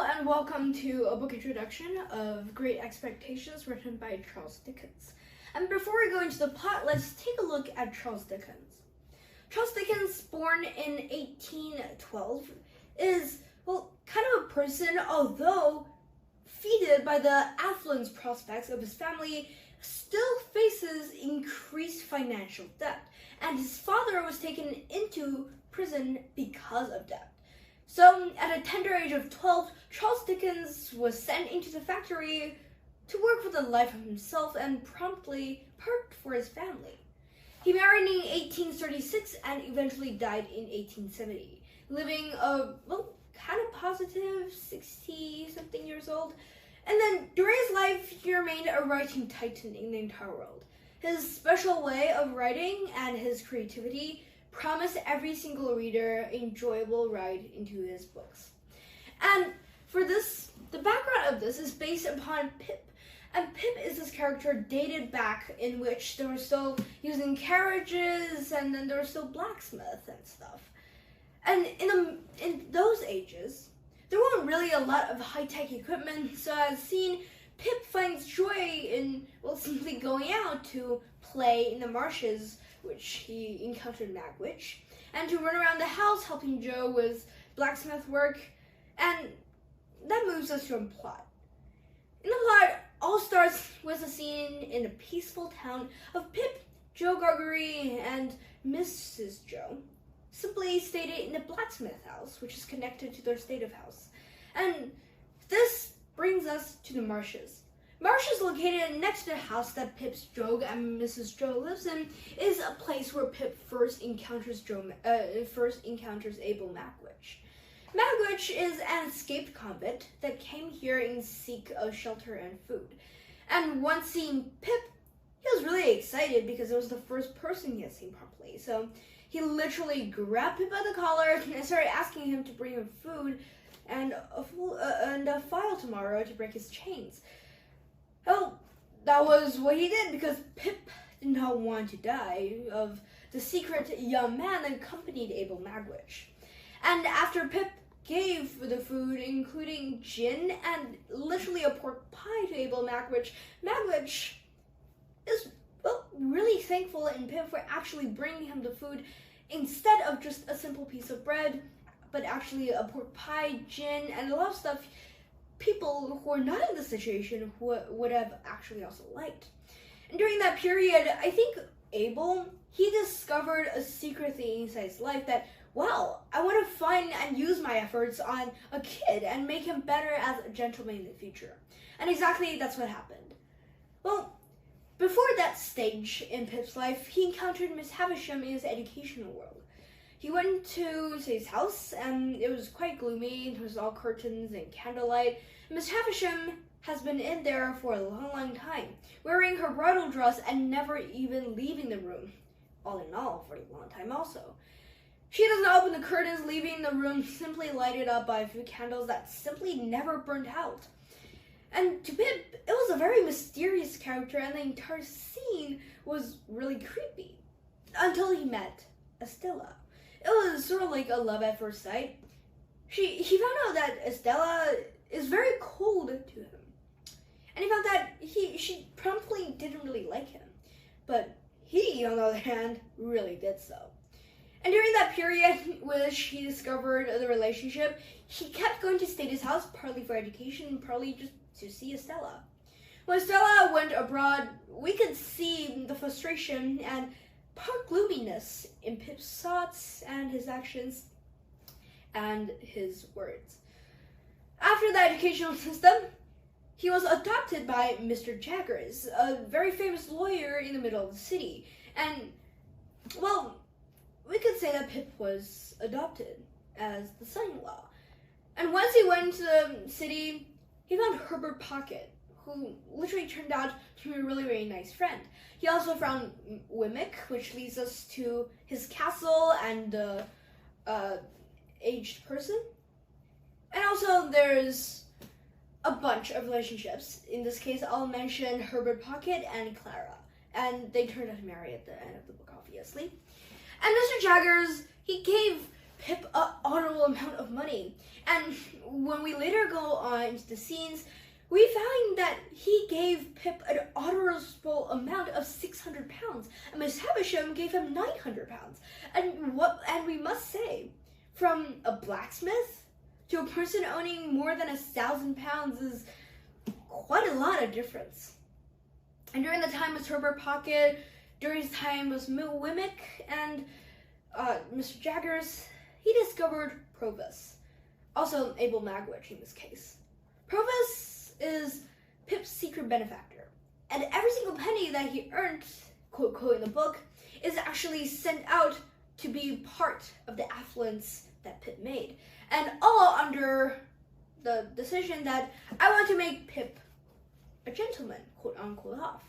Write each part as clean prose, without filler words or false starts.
Hello and welcome to a book introduction of Great Expectations written by Charles Dickens. And before we go into the plot, let's take a look at Charles Dickens. Charles Dickens, born in 1812, is, kind of a person, although feted by the affluence prospects of his family, still faces increased financial debt, and his father was taken into prison because of debt. So, at a tender age of 12, Charles Dickens was sent into the factory to work for the life of himself and promptly worked for his family. He married in 1836 and eventually died in 1870, living a, kind of positive 60-something years old. And then, during his life, he remained a writing titan in the entire world. His special way of writing and his creativity promise every single reader an enjoyable ride into his books. And for this, the background of this is based upon Pip. And Pip is this character dated back in which they were still using carriages and then there was still blacksmiths and stuff. And in those ages, there weren't really a lot of high-tech equipment, so as seen, Pip finds joy in, simply going out to play in the marshes, which he encountered Magwitch, and to run around the house helping Joe with blacksmith work, and that moves us to a plot. In the plot, all starts with a scene in a peaceful town of Pip, Joe Gargery, and Mrs. Joe, simply stated in a blacksmith house, which is connected to their state house. And this brings us to the marshes. Marsh is located next to the house that Pip's Joe and Mrs. Joe lives in, is a place where Pip first encounters Abel Magwitch. Magwitch is an escaped convict that came here in seek of shelter and food. And once seeing Pip, he was really excited because it was the first person he had seen properly. So he literally grabbed Pip by the collar and started asking him to bring him food and a file tomorrow to break his chains. Well, that was what he did because Pip did not want to die of the secret young man that accompanied Abel Magwitch. And after Pip gave the food, including gin and literally a pork pie to Abel Magwitch, Magwitch is really thankful in Pip for actually bringing him the food instead of just a simple piece of bread, but actually a pork pie, gin, and a lot of stuff people who are not in the situation would have actually also liked. And during that period, I think Abel, he discovered a secret thing inside his life that, wow, I want to find and use my efforts on a kid and make him better as a gentleman in the future. And exactly that's what happened. Well, before that stage in Pip's life, he encountered Miss Havisham in his educational world. He went to his house, and it was quite gloomy. It was all curtains and candlelight. Miss Havisham has been in there for a long, long time, wearing her bridal dress and never even leaving the room. All in all, for a long time also. She doesn't open the curtains, leaving the room simply lighted up by a few candles that simply never burned out. And to Pip, it was a very mysterious character, and the entire scene was really creepy. Until he met Estella. It was sort of like a love at first sight. He found out that Estella is very cold to him. And he found that she promptly didn't really like him. But he, on the other hand, really did so. And during that period which he discovered the relationship, he kept going to stay at his house, partly for education and partly just to see Estella. When Estella went abroad, we could see the frustration and part gloominess in Pip's thoughts and his actions and his words. After the educational system, he was adopted by Mr. Jaggers, a very famous lawyer in the middle of the city. And, we could say that Pip was adopted as the son-in-law. And once he went to the city, he found Herbert Pocket, who literally turned out to be a really, really nice friend. He also found Wemmick, which leads us to his castle and the aged person. And also there's a bunch of relationships. In this case, I'll mention Herbert Pocket and Clara. And they turned out to marry at the end of the book, obviously. And Mr. Jaggers, he gave Pip an honorable amount of money. And when we later go on into the scenes, we find that he gave Pip an honorable amount of 600 pounds, and Miss Havisham gave him 900 pounds. And we must say, from a blacksmith to a person owning more than 1,000 pounds is quite a lot of difference. And during the time of Herbert Pocket, during his time with Wemmick and Mr. Jaggers, he discovered Provis, also Abel Magwitch in this case. Provis is Pip's secret benefactor, and every single penny that he earned, quote quote in the book, is actually sent out to be part of the affluence that Pip made, and all under the decision that I want to make Pip a gentleman, quote unquote off.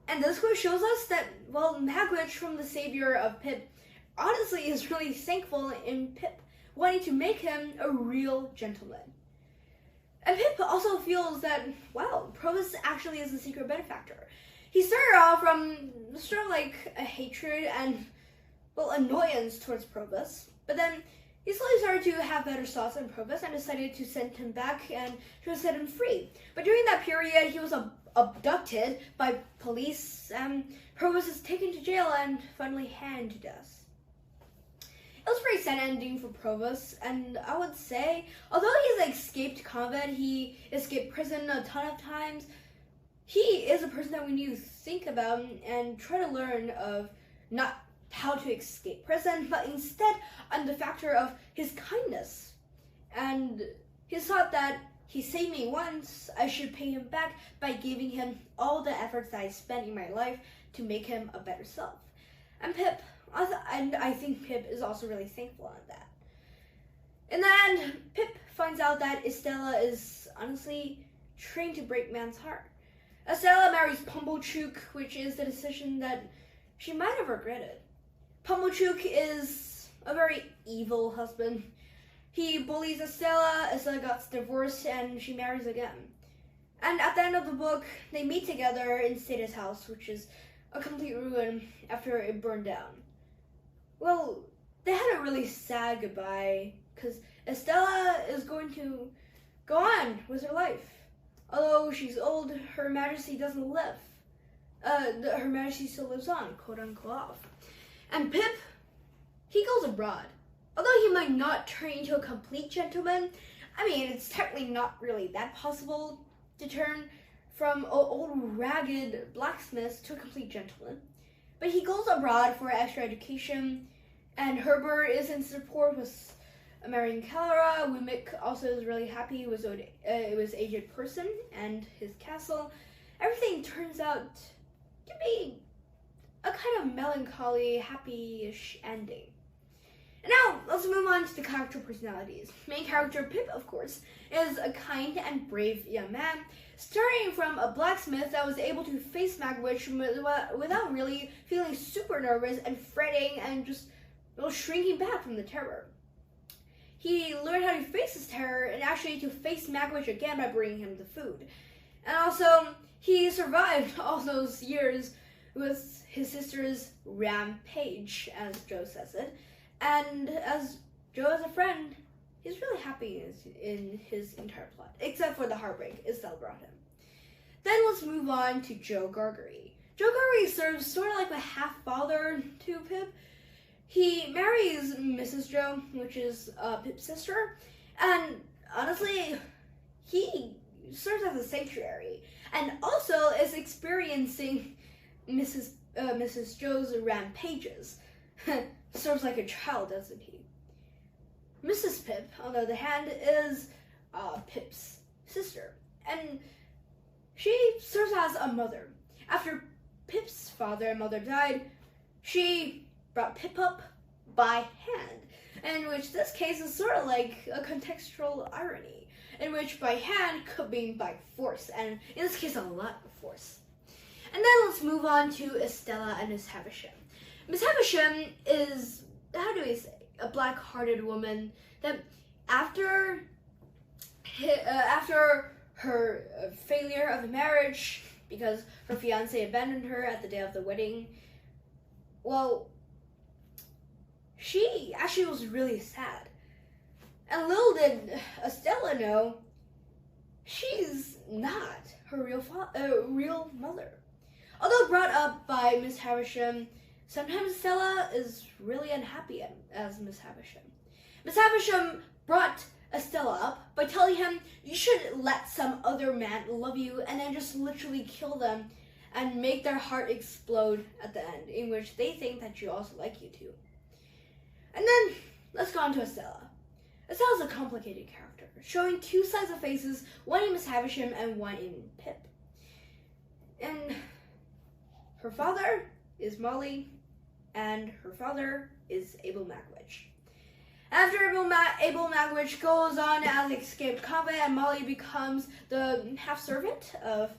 And this quote shows us that, well, Magwitch, from the savior of Pip, honestly is really thankful in Pip, wanting to make him a real gentleman. And Pip also feels that, wow, Provis actually is a secret benefactor. He started off from sort of like a hatred and, well, annoyance towards Provis, but then he slowly started to have better thoughts on Provis and decided to send him back and to set him free. But during that period, he was abducted by police, and Provis is taken to jail and finally hanged to death. It was a pretty sad ending for Provis, and I would say, although he's escaped convent, he escaped prison a ton of times, he is a person that we need to think about and try to learn of not how to escape prison, but instead on the factor of his kindness. And he thought that he saved me once, I should pay him back by giving him all the efforts that I spent in my life to make him a better self. And I think Pip is also really thankful on that. And then Pip finds out that Estella is honestly trained to break man's heart. Estella marries Pumblechook, which is the decision that she might have regretted. Pumblechook is a very evil husband. He bullies Estella gets divorced, and she marries again. And at the end of the book, they meet together in Status house, which is a complete ruin after it burned down. Well, they had a really sad goodbye, because Estella is going to go on with her life. Although she's old, Her Majesty doesn't live. Her Majesty still lives on, quote unquote. And Pip, he goes abroad. Although he might not turn into a complete gentleman, I mean, it's technically not really that possible to turn from an old ragged blacksmith to a complete gentleman. But he goes abroad for extra education, and Herbert is in support with marrying Clara. Wemmick also is really happy with aged person and his castle. Everything turns out to be a kind of melancholy, happy-ish ending. And now, let's move on to the character personalities. Main character Pip, of course, is a kind and brave young man, starting from a blacksmith that was able to face Magwitch without really feeling super nervous and fretting and just shrinking back from the terror. He learned how to face his terror and actually to face Magwitch again by bringing him the food. And also, he survived all those years with his sister's rampage, as Joe says it. And as Joe as a friend, he's really happy in his entire plot, except for the heartbreak Estelle brought him. Then let's move on to Joe Gargery. Joe Gargery serves sort of like a half-father to Pip. He marries Mrs. Joe, which is Pip's sister, and honestly, he serves as a sanctuary, and also is experiencing Mrs. Joe's rampages. Serves like a child, doesn't he? Mrs. Pip, on the other hand, is Pip's sister, and she serves as a mother. After Pip's father and mother died, she brought Pip up by hand, in which this case is sort of like a contextual irony, in which by hand could mean by force, and in this case a lot of force. And then let's move on to Estella and Miss Havisham. Miss Havisham is, how do we say, a black-hearted woman that after her failure of marriage, because her fiancé abandoned her at the day of the wedding, well, she actually was really sad. And little did Estella know, she's not her real mother. Although brought up by Miss Havisham, sometimes Estella is really unhappy as Miss Havisham. Miss Havisham brought Estella up by telling him, you should let some other man love you and then just literally kill them and make their heart explode at the end, in which they think that you also like you too. And then, let's go on to Estella. Estella's a complicated character, showing two sides of faces, one in Miss Havisham and one in Pip. And her father is Molly, and her father is Abel Magwitch. After Abel Magwitch goes on as escaped convict, and Molly becomes the half-servant of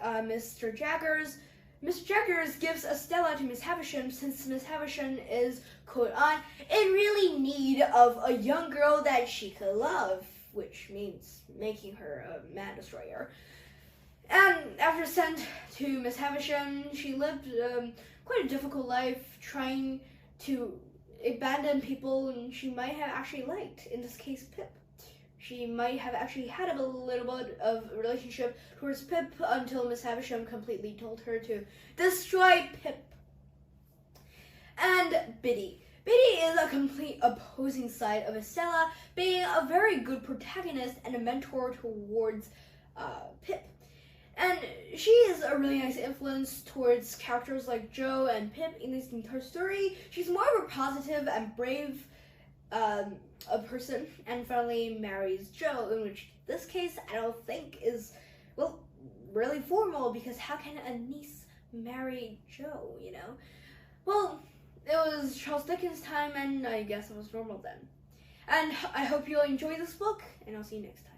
Mr. Jaggers, Mr. Jaggers gives Estella to Miss Havisham since Miss Havisham is, quote on, in really need of a young girl that she could love, which means making her a man destroyer. And after sent to Miss Havisham, she lived quite a difficult life trying to abandon people she might have actually liked, in this case Pip. She might have actually had a little bit of a relationship towards Pip until Miss Havisham completely told her to destroy Pip. And Biddy. Biddy is a complete opposing side of Estella, being a very good protagonist and a mentor towards Pip. And she is a really nice influence towards characters like Joe and Pip in this entire story. She's more of a positive and brave a person, and finally marries Joe, in which this case I don't think is, well, really formal, because how can a niece marry Joe, you know? Well, it was Charles Dickens' time, and I guess it was normal then. And I hope you'll enjoy this book, and I'll see you next time.